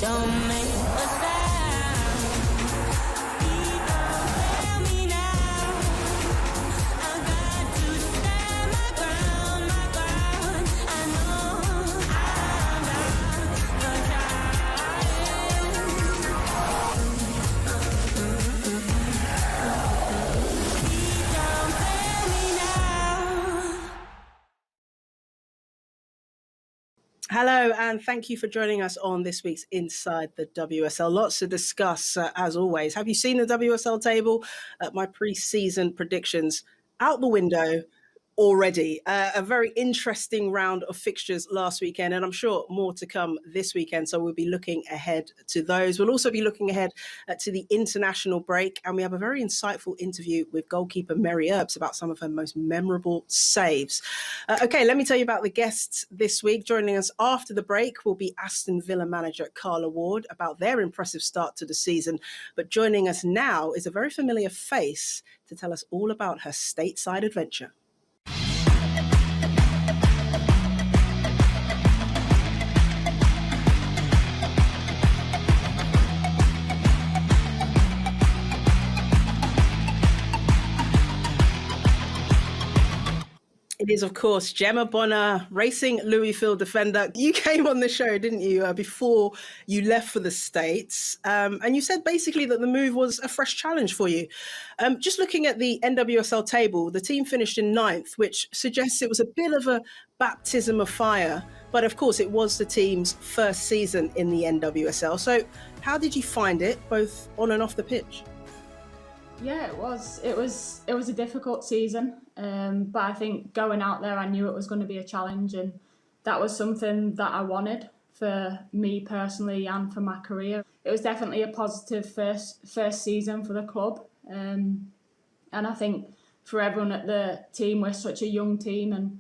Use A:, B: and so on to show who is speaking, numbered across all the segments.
A: Don't make a sound. Please don't fail me now. I got to stand my ground, my ground. I know I'm not the giant. Please don't fail me now.
B: Hello, and thank you for joining us on this week's Inside the WSL. Lots to discuss, as always. Have you seen the WSL table? My pre-season predictions out the window already. A very interesting round of fixtures last weekend, and I'm sure more to come this weekend. So we'll be looking ahead to those. We'll also be looking ahead to the international break, and we have a very insightful interview with goalkeeper Mary Erps about some of her most memorable saves. Okay, let me tell you about the guests this week. Joining us after the break will be Aston Villa manager Cara Ward about their impressive start to the season. But joining us now is a very familiar face to tell us all about her stateside adventure. It is, of course, Gemma Bonner, racing Louisville defender. You came on the show, didn't you, before you left for the States. And you said basically that the move was a fresh challenge for you. Just looking at the NWSL table, the team finished in 9th, which suggests it was a bit of a baptism of fire. But of course, it was the team's first season in the NWSL. So how did you find it, both on and off the pitch?
C: Yeah, it was a difficult season, but I think going out there, I knew it was going to be a challenge, and that was something that I wanted for me personally and for my career. It was definitely a positive first season for the club, and I think for everyone at the team, we're such a young team, and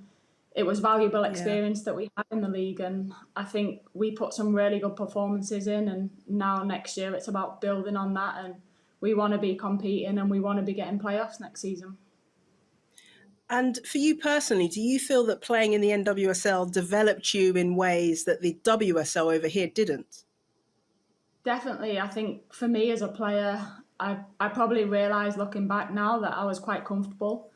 C: it was valuable experience that we had in the league, and I think we put some really good performances in, and now next year it's about building on that, and we want to be competing and we want to be getting playoffs next season.
B: And for you personally, do you feel that playing in the NWSL developed you in ways that the WSL over here didn't?
C: Definitely. I think for me as a player, I probably realised looking back now that I was quite comfortable.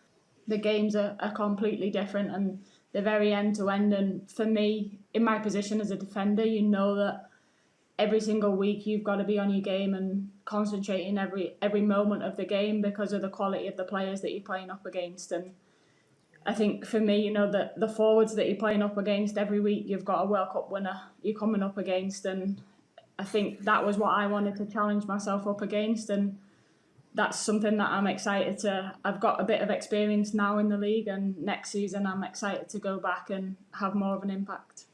C: The games are completely different and they're very end-to-end. And for me, in my position as a defender, you know that every single week you've got to be on your game and concentrating every moment of the game because of the quality of the players that you're playing up against. And I think for me, you know, that the forwards that you're playing up against every week, you've got a World Cup winner you're coming up against. And I think that was what I wanted to challenge myself up against. And that's something that I'm excited to. I've got a bit of experience now in the league, and next season I'm excited to go back and have more of an impact.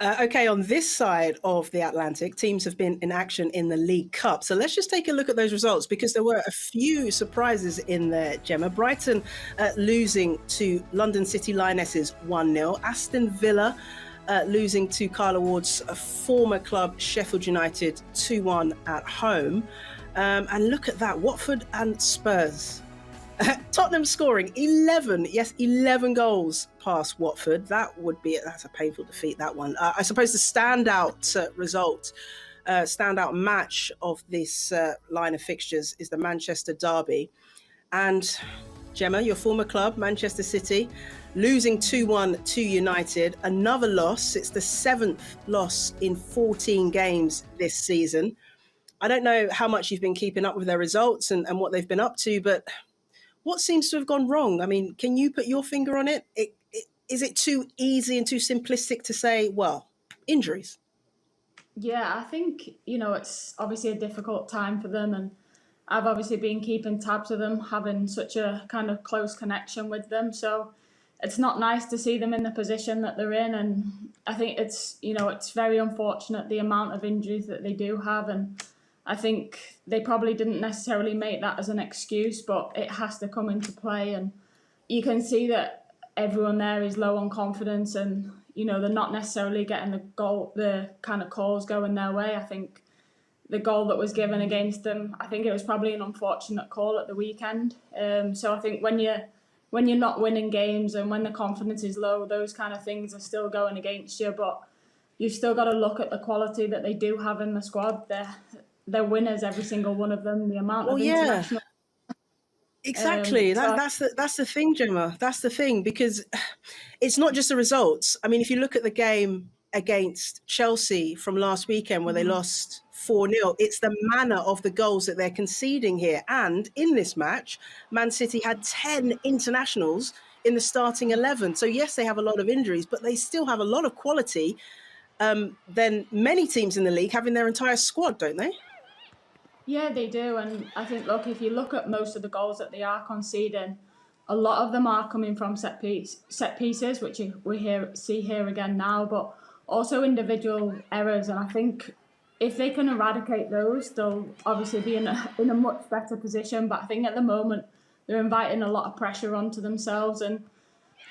B: Okay, on this side of the Atlantic, teams have been in action in the League Cup. So let's just take a look at those results because there were a few surprises in there, Gemma. Brighton losing to London City Lionesses 1-0. Aston Villa losing to Cara Ward's former club, Sheffield United, 2-1 at home. And look at that, Watford and Spurs. Tottenham scoring 11 goals past Watford. That's a painful defeat, that one. I suppose the standout standout match of this line of fixtures is the Manchester derby. And Gemma, your former club, Manchester City, losing 2-1 to United. Another loss. It's the 7th loss in 14 games this season. I don't know how much you've been keeping up with their results and what they've been up to, but what seems to have gone wrong? I mean, can you put your finger on it? Is it too easy and too simplistic to say, well, injuries?
C: Yeah, I think, you know, it's obviously a difficult time for them, and I've obviously been keeping tabs of them, having such a kind of close connection with them. So it's not nice to see them in the position that they're in, and I think it's very unfortunate the amount of injuries that they do have, and I think they probably didn't necessarily make that as an excuse, but it has to come into play. And you can see that everyone there is low on confidence, and you know they're not necessarily getting the kind of calls going their way. I think the goal that was given against them, I think it was probably an unfortunate call at the weekend. So I think when you're not winning games and when the confidence is low, those kind of things are still going against you. But you've still got to look at the quality that they do have in the squad. They're winners, every single one of them. The amount
B: Well,
C: of
B: yeah,
C: international.
B: exactly.
C: So
B: That's the thing, Gemma. That's the thing, because it's not just the results. I mean, if you look at the game against Chelsea from last weekend where they lost 4-0, it's the manner of the goals that they're conceding here. And in this match, Man City had 10 internationals in the starting 11. So yes, they have a lot of injuries, but they still have a lot of quality than many teams in the league have in their entire squad, don't they?
C: yeah, they do, and I think, look, if you look at most of the goals that they are conceding, a lot of them are coming from set pieces, which see here again now, but also individual errors. And I think if they can eradicate those, they'll obviously be in a much better position. But I think at the moment they're inviting a lot of pressure onto themselves, and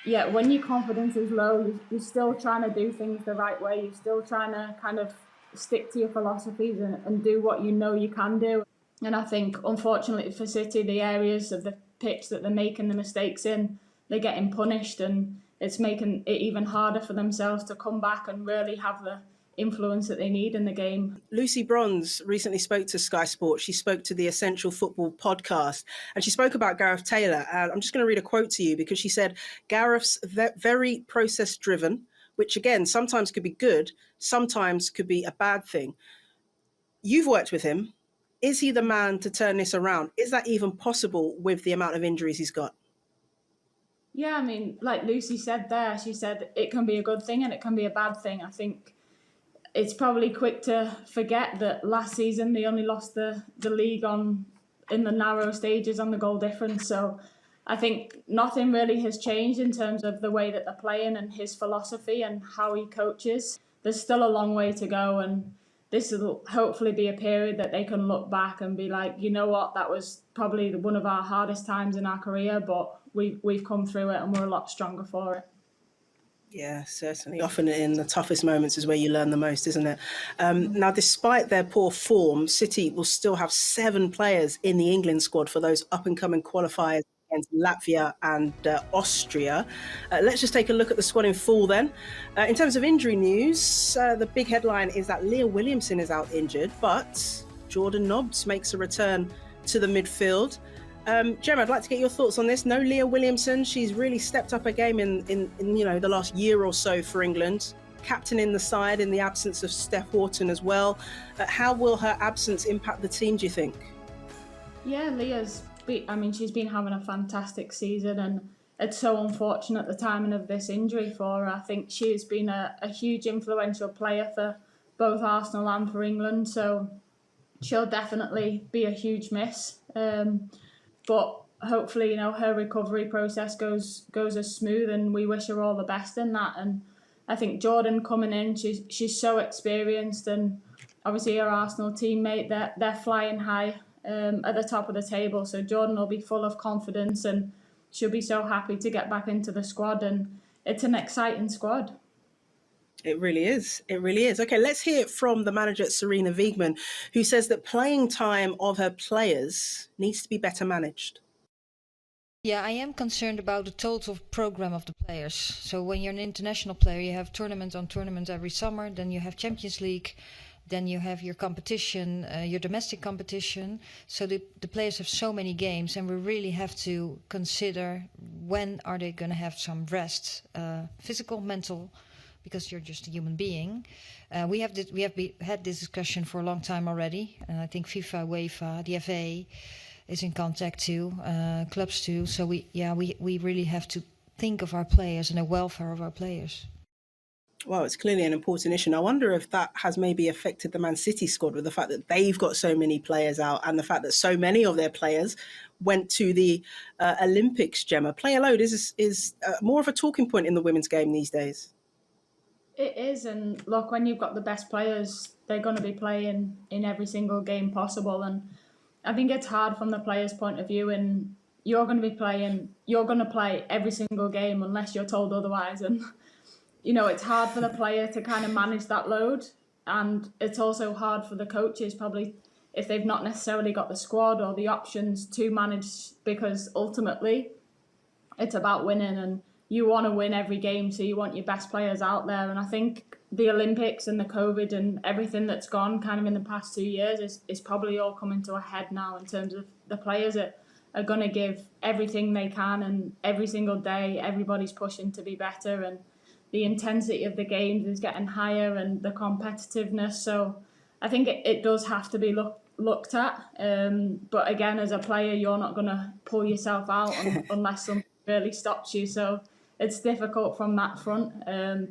C: yeah, when your confidence is low, you're still trying to do things the right way. You're still trying to kind of stick to your philosophies and do what you know you can do. And I think, unfortunately for City, the areas of the pitch that they're making the mistakes in, they're getting punished, and it's making it even harder for themselves to come back and really have the influence that they need in the game.
B: Lucy Bronze recently spoke to Sky Sports. She spoke to the Essential Football podcast, and she spoke about Gareth Taylor. And I'm just going to read a quote to you, because she said, Gareth's very process driven, which again, sometimes could be good, sometimes could be a bad thing. You've worked with him. Is he the man to turn this around? Is that even possible with the amount of injuries he's got?
C: Yeah, I mean, like Lucy said there, she said it can be a good thing and it can be a bad thing. I think it's probably quick to forget that last season they only lost the league in the narrow stages on the goal difference. So I think nothing really has changed in terms of the way that they're playing and his philosophy and how he coaches. There's still a long way to go, and this will hopefully be a period that they can look back and be like, you know what, that was probably one of our hardest times in our career, but we've come through it and we're a lot stronger for it.
B: Yeah, certainly. Often in the toughest moments is where you learn the most, isn't it? Now, despite their poor form, City will still have 7 players in the England squad for those up-and-coming qualifiers against Latvia and Austria. Let's just take a look at the squad in full then. In terms of injury news, the big headline is that Leah Williamson is out injured, but Jordan Nobbs makes a return to the midfield. Gemma, I'd like to get your thoughts on this. No Leah Williamson. She's really stepped up her game in the last year or so for England. Captain in the side in the absence of Steph Wharton as well. How will her absence impact the team, do you think?
C: Yeah, she's been having a fantastic season, and it's so unfortunate the timing of this injury for her. I think she has been a huge influential player for both Arsenal and for England, so she'll definitely be a huge miss. But hopefully, her recovery process goes as smooth, and we wish her all the best in that. And I think Jordan coming in, she's so experienced, and obviously her Arsenal teammate, they're flying high at the top of the table. So Jordan will be full of confidence, and she'll be so happy to get back into the squad. And it's an exciting squad.
B: It really is. It really is. Okay, let's hear from the manager, Sarina Wiegman, who says that playing time of her players needs to be better managed.
D: Yeah, I am concerned about the total program of the players. So when you're an international player, you have tournament on tournament every summer, then you have Champions League, then you have your competition, your domestic competition. So the players have so many games, and we really have to consider when are they going to have some rest, physical, mental, because you're just a human being. We have had this discussion for a long time already, and I think FIFA, UEFA, the FA is in contact too, clubs too. So we really have to think of our players and the welfare of our players.
B: Well, it's clearly an important issue. And I wonder if that has maybe affected the Man City squad, with the fact that they've got so many players out and the fact that so many of their players went to the Olympics, Gemma. Player load is more of a talking point in the women's game these days.
C: It is, and look, when you've got the best players, they're going to be playing in every single game possible. And I think it's hard from the player's point of view, and you're going to play every single game unless you're told otherwise. And it's hard for the player to kind of manage that load, and it's also hard for the coaches, probably, if they've not necessarily got the squad or the options to manage, because ultimately it's about winning, and you want to win every game, so you want your best players out there. And I think the Olympics and the COVID and everything that's gone kind of in the past 2 years is probably all coming to a head now in terms of the players are going to give everything they can, and every single day everybody's pushing to be better, and the intensity of the games is getting higher and the competitiveness. So I think it does have to be looked at. But again, as a player, you're not going to pull yourself out unless something really stops you. So it's difficult from that front.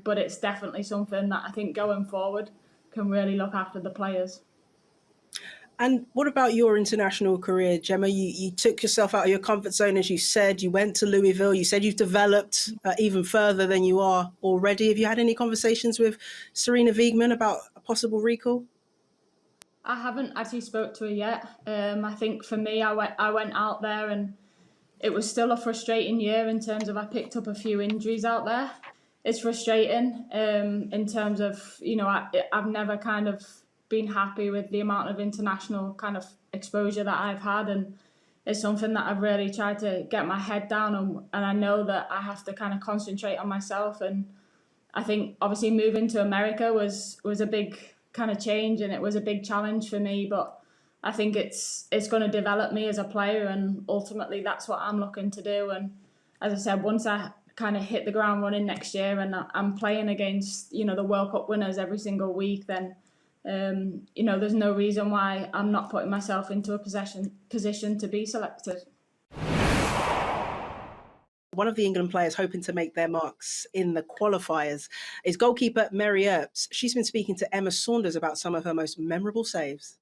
C: But it's definitely something that I think going forward can really look after the players.
B: And what about your international career, Gemma? You took yourself out of your comfort zone, as you said. You went to Louisville. You said you've developed even further than you are already. Have you had any conversations with Serena Wiegman about a possible recall?
C: I haven't actually spoke to her yet. I think for me, I went out there and it was still a frustrating year in terms of I picked up a few injuries out there. It's frustrating in terms of, I've never kind of been happy with the amount of international kind of exposure that I've had, and it's something that I've really tried to get my head down on, and I know that I have to kind of concentrate on myself. And I think obviously moving to America was a big kind of change, and it was a big challenge for me, but I think it's going to develop me as a player, and ultimately that's what I'm looking to do. And as I said, once I kind of hit the ground running next year and I'm playing against the World Cup winners every single week, then there's no reason why I'm not putting myself into a position to be selected.
B: One of the England players hoping to make their marks in the qualifiers is goalkeeper Mary Erps. She's been speaking to Emma Saunders about some of her most memorable saves.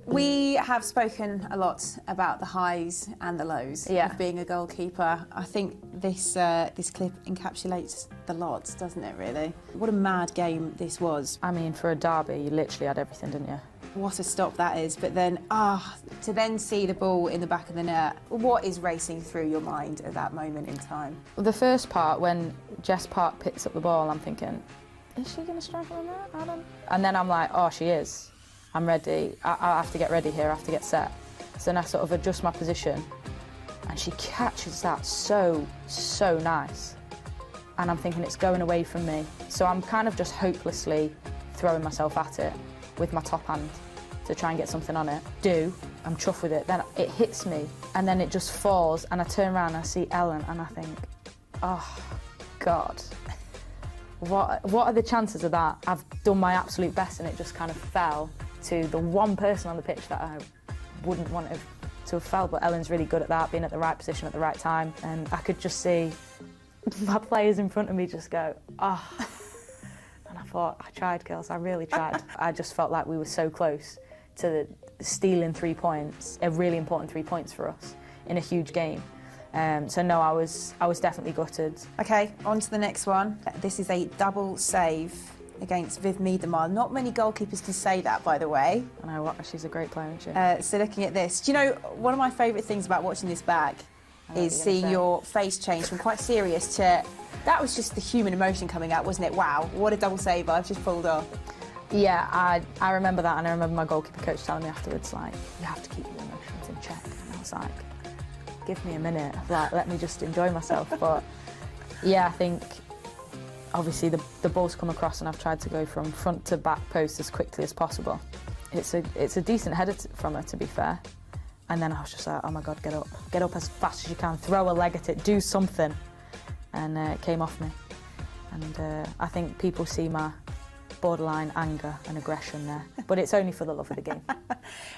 E: We have spoken a lot about the highs and the lows of being a goalkeeper. I think this clip encapsulates the lot, doesn't it, really? What a mad game this was.
F: I mean, for a derby, you literally had everything, didn't you?
E: What a stop that is. But then, to then see the ball in the back of the net, what is racing through your mind at that moment in time?
F: The first part, when Jess Park picks up the ball, I'm thinking, is she going to strike on that, Adam? And then I'm like, oh, she is. I'm ready. I have to get ready here. I have to get set. So then I sort of adjust my position, and she catches that so nice. And I'm thinking it's going away from me. So I'm kind of just hopelessly throwing myself at it with my top hand to try and get something on it. I'm chuffed with it. Then it hits me, and then it just falls, and I turn around and I see Ellen, and I think, oh, God. What are the chances of that? I've done my absolute best, and it just kind of fell to the one person on the pitch that I wouldn't want to have fell, but Ellen's really good at that, being at the right position at the right time, and I could just see my players in front of me just go, oh. And I thought, I tried, girls, I really tried. I just felt like we were so close to stealing 3 points, a really important 3 points for us in a huge game. So no, I was definitely gutted.
E: Okay, on to the next one. This is a double save against Viv Miedemar. Not many goalkeepers can say that, by the way.
F: I know, she's a great player, isn't she?
E: So looking at this, do you know, one of my favourite things about watching this back is seeing your face change from quite serious to, that was just the human emotion coming out, wasn't it? Wow, what a double save I've just pulled off.
F: Yeah, I remember that, and I remember my goalkeeper coach telling me afterwards, like, you have to keep your emotions in check. And I was like, give me a minute, like, let me just enjoy myself. But yeah, I think obviously the ball's come across, and I've tried to go from front to back post as quickly as possible. It's a decent header from her, to be fair. And then I was just like, oh my God, get up as fast as you can, throw a leg at it, do something. And it came off me. And I think people see my borderline anger and aggression there, but it's only for the love of the game.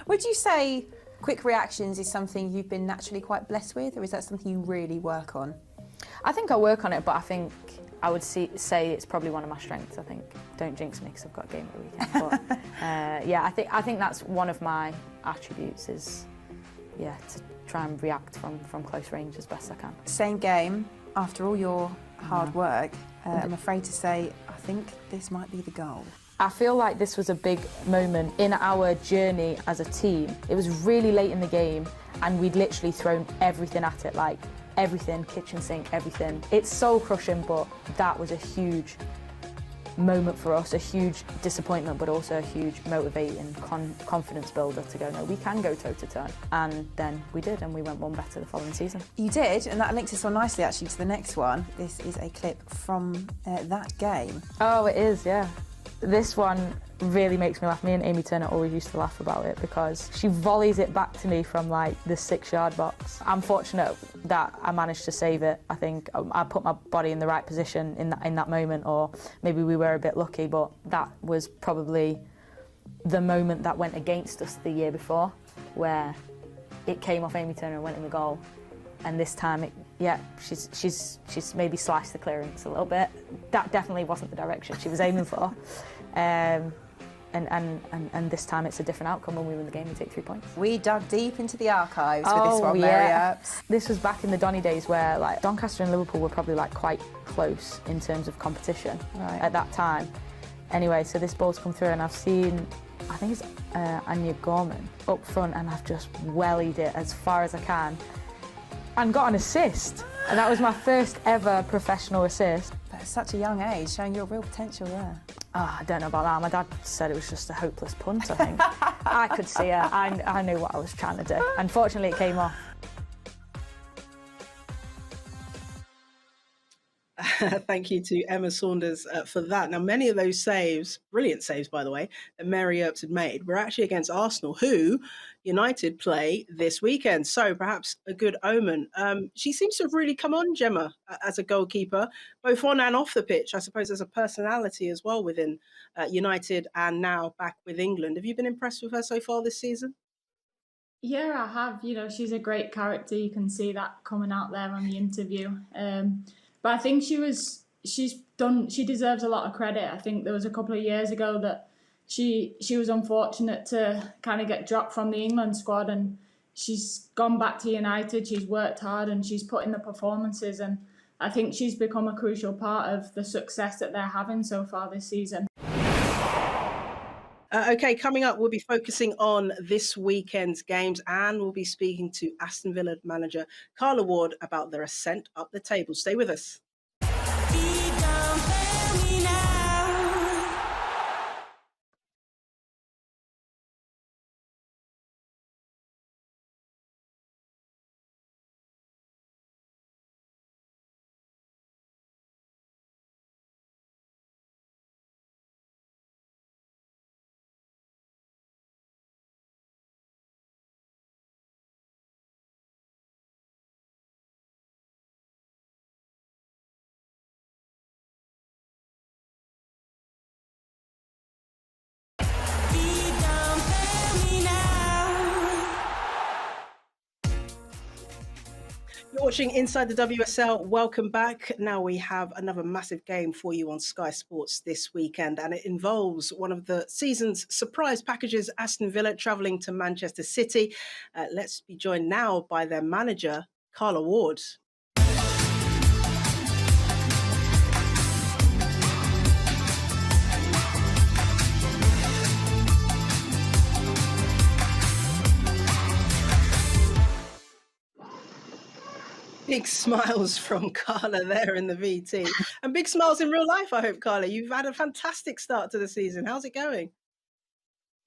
E: Would you say quick reactions is something you've been naturally quite blessed with, or is that something you really work on?
F: I think I work on it, but I think I would say it's probably one of my strengths. I think, don't jinx me because I've got a game at the weekend. But yeah, I think that's one of my attributes is, yeah, to try and react from close range as best I can.
E: Same game, after all your hard work, I'm afraid to say, I think this might be the goal.
F: I feel like this was a big moment in our journey as a team. It was really late in the game, and we'd literally thrown everything at it, like everything, kitchen sink, everything. It's soul crushing, but that was a huge moment for us, a huge disappointment, but also a huge motivating confidence builder to go, no, we can go toe-to-toe. And then we did, and we went one better the following season.
E: You did, and that links us on nicely actually to the next one. This is a clip from that game.
F: Oh, it is, yeah. This one really makes me laugh. Me and Amy Turner always used to laugh about it because she volleys it back to me from like the 6-yard box. I'm fortunate that I managed to save it. I think I put my body in the right position in that moment, or maybe we were a bit lucky, but that was probably the moment that went against us the year before, where it came off Amy Turner and went in the goal. And this time, she's maybe sliced the clearance a little bit. That definitely wasn't the direction she was aiming for. And this time it's a different outcome. When we win the game, we take 3 points.
E: We dug deep into the archives with this one, Mary Erps.
F: This was back in the Donny days where like Doncaster and Liverpool were probably like quite close in terms of competition at that time. Anyway, so this ball's come through and I've seen, I think it's Anya Gorman up front, and I've just wellied it as far as I can and got an assist. And that was my first ever professional assist.
E: But at such a young age, showing your real potential there.
F: Oh, I don't know about that. My dad said it was just a hopeless punt, I think. I could see it. I knew what I was trying to do. Unfortunately, it came off.
B: Thank you to Emma Saunders for that. Now, many of those saves, brilliant saves, by the way, that Mary Erps had made were actually against Arsenal, who United play this weekend. So perhaps a good omen. She seems to have really come on, Gemma, as a goalkeeper, both on and off the pitch. I suppose there's a personality as well within United and now back with England. Have you been impressed with her so far this season?
C: Yeah, I have. You know, she's a great character. You can see that coming out there on the interview. But I think she deserves a lot of credit. I think there was a couple of years ago that she was unfortunate to kind of get dropped from the England squad, and she's gone back to United. She's worked hard and she's put in the performances, and I think she's become a crucial part of the success that they're having so far this season.
B: Okay, coming up, we'll be focusing on this weekend's games, and we'll be speaking to Aston Villa manager Cara Ward about their ascent up the table. Stay with us. You're watching Inside the WSL. Welcome back. Now we have another massive game for you on Sky Sports this weekend, and it involves one of the season's surprise packages, Aston Villa travelling to Manchester City. Let's be joined now by their manager, Cara Ward. Big smiles from Carla there in the VT, and big smiles in real life, I hope, Carla. You've had a fantastic start to the season. How's it going?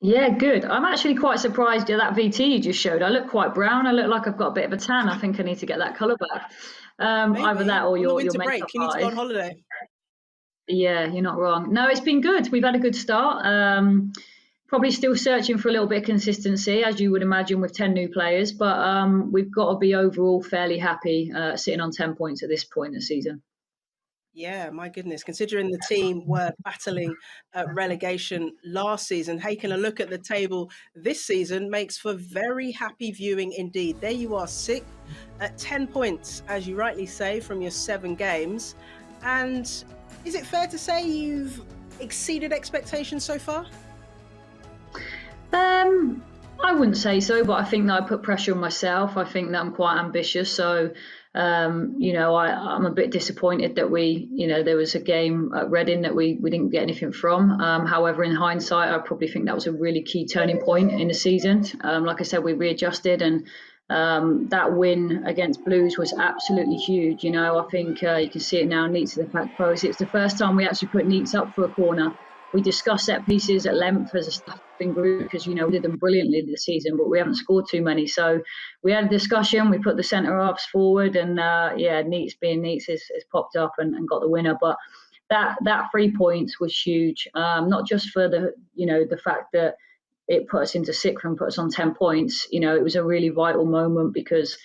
G: Yeah, good. I'm actually quite surprised at that VT you just showed. I look quite brown. I look like I've got a bit of a tan. I think I need to get that colour back. Either that or your
B: winter break.
G: makeup
B: You need to go on holiday.
G: Yeah, you're not wrong. No, it's been good. We've had a good start. Probably still searching for a little bit of consistency, as you would imagine, with 10 new players. But we've got to be overall fairly happy sitting on 10 points at this point in the season.
B: Yeah, my goodness. Considering the team were battling relegation last season, taking a look at the table this season makes for very happy viewing indeed. There you are, sixth at 10 points, as you rightly say, from your 7 games. And is it fair to say you've exceeded expectations so far?
G: I wouldn't say so, but I think that I put pressure on myself. I think that I'm quite ambitious. So, I'm a bit disappointed that there was a game at Reading that we didn't get anything from. However, in hindsight, I probably think that was a really key turning point in the season. Like I said, we readjusted and that win against Blues was absolutely huge. You know, I think you can see it now. Neats to the back post. It's the first time we actually put Neats up for a corner. We discussed set pieces at length as a staffing group because, you know, we did them brilliantly this season, but we haven't scored too many. So we had a discussion. We put the centre halves forward, and Neats being Neats has popped up and got the winner. But that 3 points was huge, not just for the fact that it put us into sixth and put us on 10 points. You know, it was a really vital moment because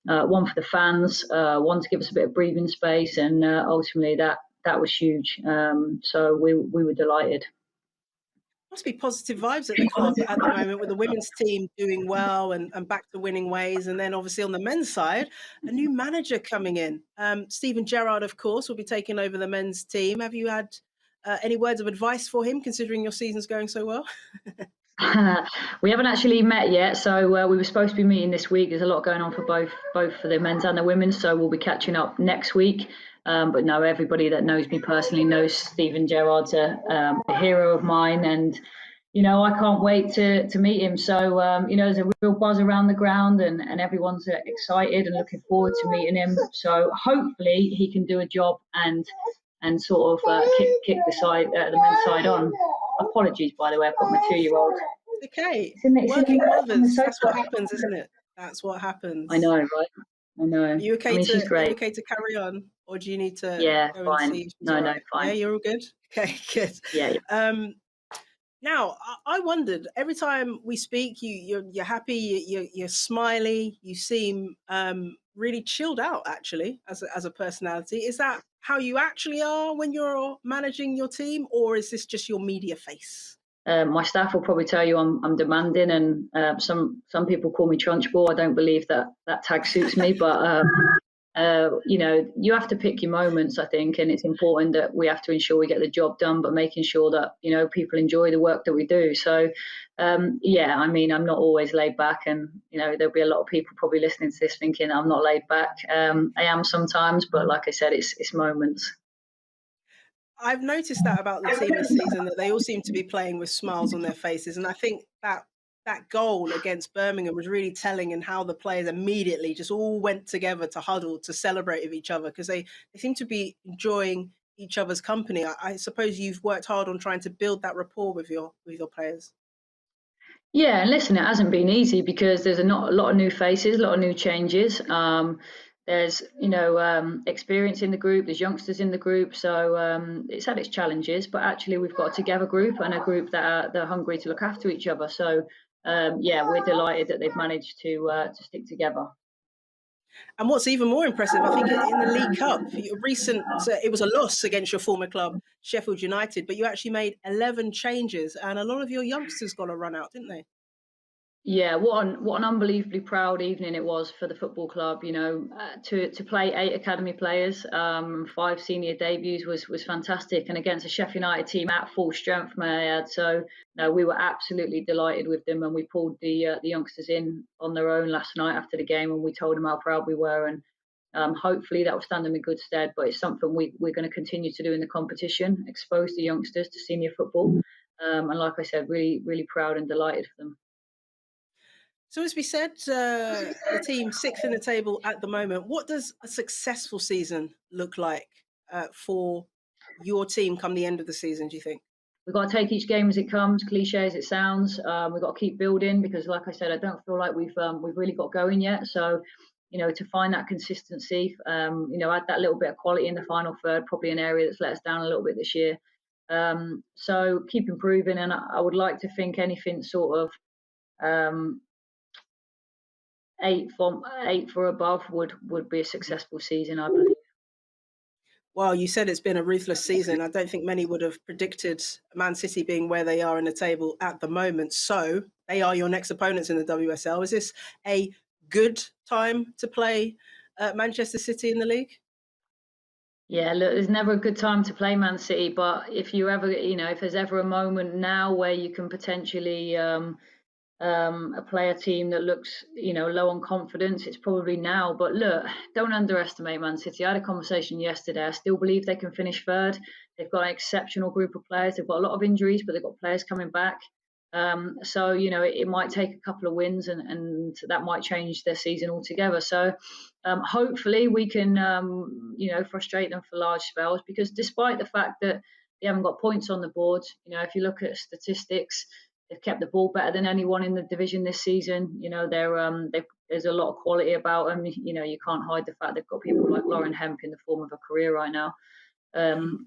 G: one for the fans, one to give us a bit of breathing space, and ultimately that was huge. So we were delighted.
B: Must be positive vibes at the club at the moment with the women's team doing well and back to winning ways. And then obviously on the men's side, a new manager coming in. Stephen Gerrard, of course, will be taking over the men's team. Have you had any words of advice for him, considering your season's going so well?
G: We haven't actually met yet, so we were supposed to be meeting this week. There's a lot going on for both for the men's and the women's, so we'll be catching up next week. But no, everybody that knows me personally knows Stephen Gerrard's a hero of mine, and you know, I can't wait to meet him. So you know, there's a real buzz around the ground, and everyone's excited and looking forward to meeting him. So hopefully he can do a job and sort of kick the men's side on. Apologies, by the way, I've got my 2-year-old.
B: Okay, working mothers, that's what happens, isn't it? That's what happens.
G: I know, right? I know.
B: Are you okay,
G: I mean, she's great.
B: Are you okay to carry on, or do you need to go
G: fine.
B: and see?
G: No, fine.
B: Yeah, you're all good? Okay, good.
G: Yeah.
B: Now, I wondered, every time we speak, you're happy, you're smiley, you seem really chilled out, actually, as a personality. Is that how you actually are when you're managing your team, or is this just your media face?
G: My staff will probably tell you I'm demanding, and some people call me Trunchbull. I don't believe that tag suits me, but you know, you have to pick your moments, I think, and it's important that we have to ensure we get the job done, but making sure that, you know, people enjoy the work that we do. So yeah, I mean, I'm not always laid back, and you know, there'll be a lot of people probably listening to this thinking I'm not laid back. I am sometimes, but like I said, it's moments.
B: I've noticed that about the team this season, that they all seem to be playing with smiles on their faces. And I think that goal against Birmingham was really telling in how the players immediately just all went together to huddle, to celebrate with each other, because they seem to be enjoying each other's company. I suppose you've worked hard on trying to build that rapport with your players.
G: Yeah, and listen, it hasn't been easy because there's a lot of new faces, a lot of new changes. There's, you know, experience in the group, there's youngsters in the group, so it's had its challenges, but actually we've got a together group and a group that are hungry to look after each other. So yeah, we're delighted that they've managed to stick together.
B: And what's even more impressive, I think in the League Cup, it was a loss against your former club, Sheffield United, but you actually made 11 changes, and a lot of your youngsters got a run out, didn't they?
G: Yeah, what an unbelievably proud evening it was for the football club. You know, to play 8 academy players, 5 senior debuts was fantastic, and against a Sheffield United team at full strength, may I add. So no, we were absolutely delighted with them, and we pulled the youngsters in on their own last night after the game, and we told them how proud we were, and hopefully that will stand them in good stead. But it's something we're going to continue to do in the competition, expose the youngsters to senior football, and like I said, really really proud and delighted for them.
B: So as we said, the team 6th in the table at the moment. What does a successful season look like for your team come the end of the season, do you think?
G: We've got to take each game as it comes, cliche as it sounds. We've got to keep building because, like I said, I don't feel like we've really got going yet. So, you know, to find that consistency, you know, add that little bit of quality in the final third, probably an area that's let us down a little bit this year. So keep improving, and I would like to think anything sort of 8 for above would be a successful season, I believe.
B: Well, you said it's been a ruthless season. I don't think many would have predicted Man City being where they are in the table at the moment. So they are your next opponents in the WSL. Is this a good time to play Manchester City in the league?
G: Yeah, look, there's never a good time to play Man City, but if there's ever a moment now where you can potentially play a team that looks, you know, low on confidence, it's probably now. But look, don't underestimate Man City. I had a conversation yesterday. I still believe they can finish third. They've got an exceptional group of players. They've got a lot of injuries, but they've got players coming back. So, it might take a couple of wins and that might change their season altogether. So hopefully we can, frustrate them for large spells, because despite the fact that they haven't got points on the board, if you look at statistics, they've kept the ball better than anyone in the division this season. There's a lot of quality about them. You can't hide the fact they've got people like Lauren Hemp in the form of a career right now.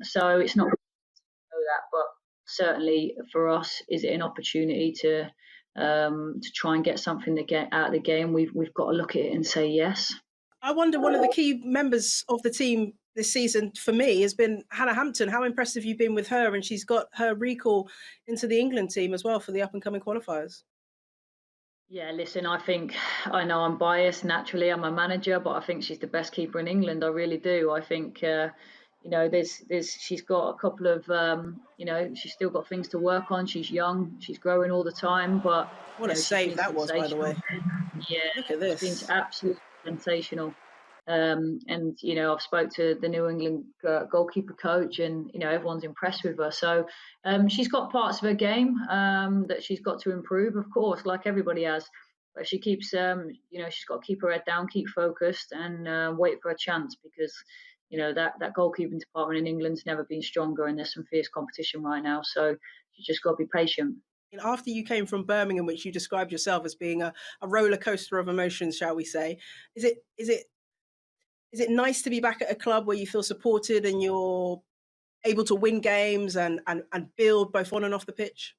G: So it's not that, but certainly for us, is it an opportunity to try and get something to get out of the game? We've got to look at it and say yes.
B: I wonder, one of the key members of the team this season for me has been Hannah Hampton. How impressed have you been with her? And she's got her recall into the England team as well for the up-and-coming qualifiers.
G: Yeah, listen, I know I'm biased naturally. I'm a manager, but I think she's the best keeper in England. I really do. I think she's got a couple of she's still got things to work on. She's young, she's growing all the time. But
B: what a save that was, by the way.
G: Yeah,
B: look at this.
G: It's been absolutely sensational. And I've spoke to the New England goalkeeper coach, and everyone's impressed with her. So she's got parts of her game that she's got to improve, of course, like everybody has. But she keeps, she's got to keep her head down, keep focused, and wait for a chance, because that goalkeeping department in England's never been stronger, and there's some fierce competition right now. So she's just got to be patient.
B: After you came from Birmingham, which you described yourself as being a roller coaster of emotions, shall we say, is it nice to be back at a club where you feel supported and you're able to win games and build both on and off the pitch?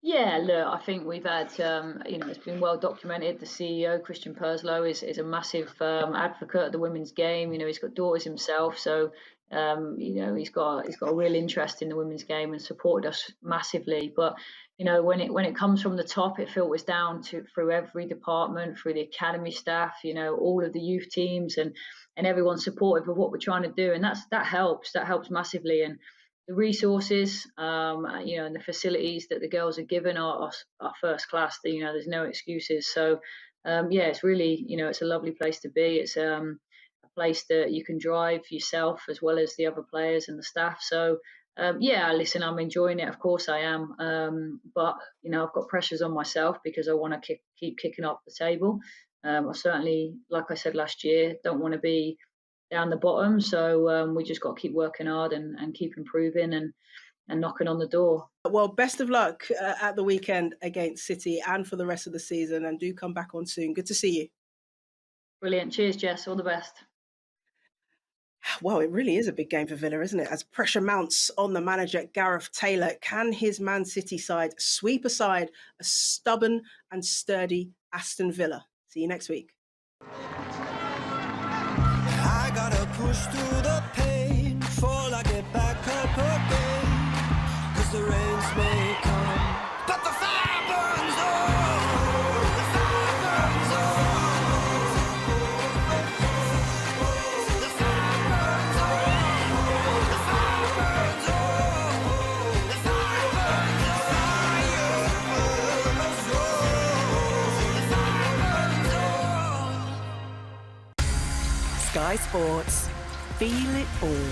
G: Yeah, look, I think we've had, it's been well documented. The CEO, Christian Perslow, is a massive advocate of the women's game. He's got daughters himself, so he's got a real interest in the women's game and supported us massively. But when it comes from the top, it filters down through every department, through the academy staff, all of the youth teams, and everyone's supportive of what we're trying to do, and that helps massively. And the resources, and the facilities that the girls are given are first class. There's no excuses. So, it's really, it's a lovely place to be. It's a place that you can drive yourself as well as the other players and the staff. So, listen, I'm enjoying it. Of course I am. But, I've got pressures on myself because I want to keep kicking up the table. I certainly, like I said last year, don't want to be down the bottom, so we just got to keep working hard and keep improving and knocking on the door.
B: Well, best of luck at the weekend against City and for the rest of the season, and do come back on soon. Good to see you.
G: Brilliant. Cheers, Jess. All the best.
B: Well, it really is a big game for Villa, isn't it? As pressure mounts on the manager, Gareth Taylor, can his Man City side sweep aside a stubborn and sturdy Aston Villa? See you next week.
A: I gotta push through the pain, fall, I get back up again, 'cause the rains may come, but the fire burns on, the fire burns on, the fire burns on, the fire burns on, the fire burns on, the fire burns on.
H: Sky Sports. Feel it all.